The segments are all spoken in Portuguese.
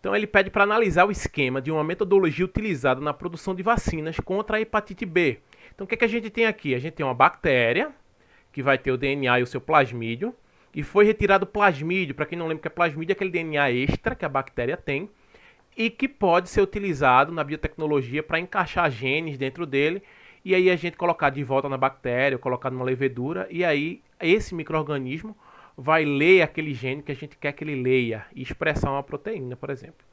Então ele pede para analisar o esquema de uma metodologia utilizada na produção de vacinas contra a hepatite B. Então o que a gente tem aqui? A gente tem uma bactéria, que vai ter o DNA e o seu plasmídio, e foi retirado o plasmídio. Para quem não lembra que é plasmídio, é aquele DNA extra que a bactéria tem, e que pode ser utilizado na biotecnologia para encaixar genes dentro dele, e aí a gente colocar de volta na bactéria, colocar numa levedura, e aí esse micro-organismo vai ler aquele gene que a gente quer que ele leia e expressar uma proteína, por exemplo.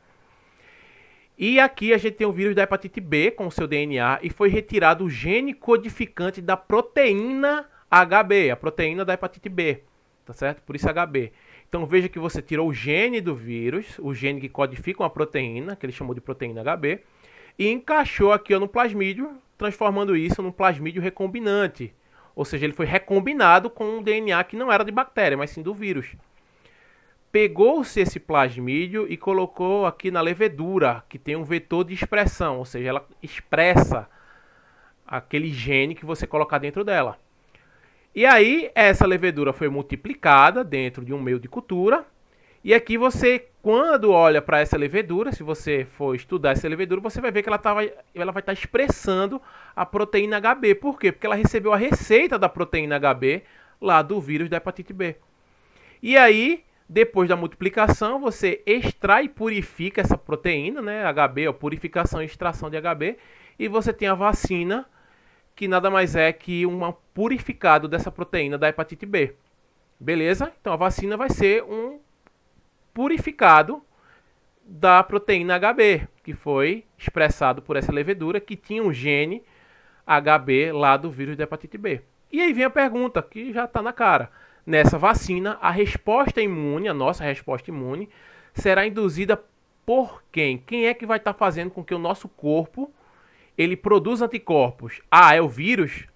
E aqui a gente tem o vírus da hepatite B com o seu DNA e foi retirado o gene codificante da proteína HB, a proteína da hepatite B, tá certo? Por isso HB. Então veja que você tirou o gene do vírus, o gene que codifica uma proteína, que ele chamou de proteína HB, e encaixou aqui no plasmídio, transformando isso num plasmídio recombinante. Ou seja, ele foi recombinado com um DNA que não era de bactéria, mas sim do vírus. Pegou-se esse plasmídio e colocou aqui na levedura, que tem um vetor de expressão, ou seja, ela expressa aquele gene que você colocar dentro dela. E aí, essa levedura foi multiplicada dentro de um meio de cultura. E aqui você, quando olha para essa levedura, se você for estudar essa levedura, você vai ver que ela vai estar expressando a proteína HB. Por quê? Porque ela recebeu a receita da proteína HB lá do vírus da hepatite B. E aí, depois da multiplicação, você extrai e purifica essa proteína, né? HB, a purificação e extração de HB, e você tem a vacina, que nada mais é que um purificado dessa proteína da hepatite B. Beleza? Então a vacina vai ser um purificado da proteína HB, que foi expressado por essa levedura, que tinha um gene HB lá do vírus da hepatite B. E aí vem a pergunta, que já está na cara. Nessa vacina, a resposta imune, a nossa resposta imune, será induzida por quem? Quem é que vai estar fazendo com que o nosso corpo ele produza anticorpos? Ah, é o vírus?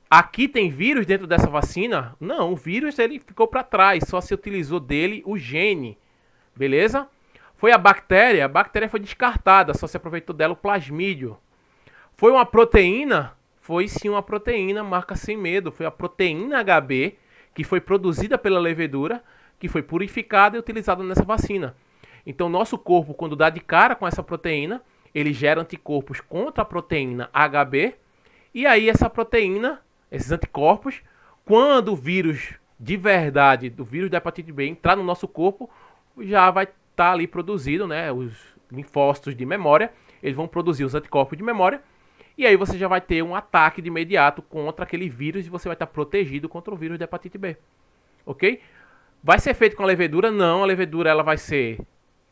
Aqui tem vírus dentro dessa vacina? Não, o vírus ele ficou para trás, só se utilizou dele o gene, beleza? Foi a bactéria foi descartada, só se aproveitou dela o plasmídio. Foi uma proteína? Foi sim uma proteína, marca sem medo, foi a proteína HB, que foi produzida pela levedura, que foi purificada e utilizada nessa vacina. Então nosso corpo, quando dá de cara com essa proteína, ele gera anticorpos contra a proteína HB, e aí essa proteína, esses anticorpos, quando o vírus de verdade, do vírus da hepatite B, entrar no nosso corpo, já vai estar ali produzido, né, os linfócitos de memória, eles vão produzir os anticorpos de memória, e aí você já vai ter um ataque de imediato contra aquele vírus e você vai estar protegido contra o vírus da hepatite B. Ok? Vai ser feito com a levedura? Não, a levedura ela vai ser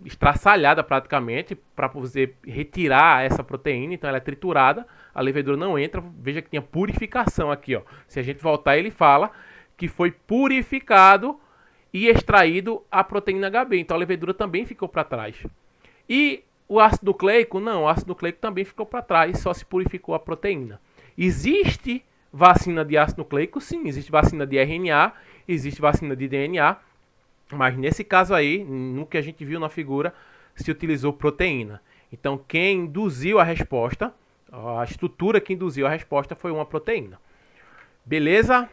estraçalhada praticamente para você retirar essa proteína, então ela é triturada, a levedura não entra, veja que tinha purificação aqui, ó. Se a gente voltar, ele fala que foi purificado e extraído a proteína HB, então a levedura também ficou para trás. E o ácido nucleico, não, o ácido nucleico também ficou para trás, só se purificou a proteína. Existe vacina de ácido nucleico? Sim, existe vacina de RNA, existe vacina de DNA, mas nesse caso aí, no que a gente viu na figura, se utilizou proteína. Então quem induziu a resposta, a estrutura que induziu a resposta foi uma proteína. Beleza?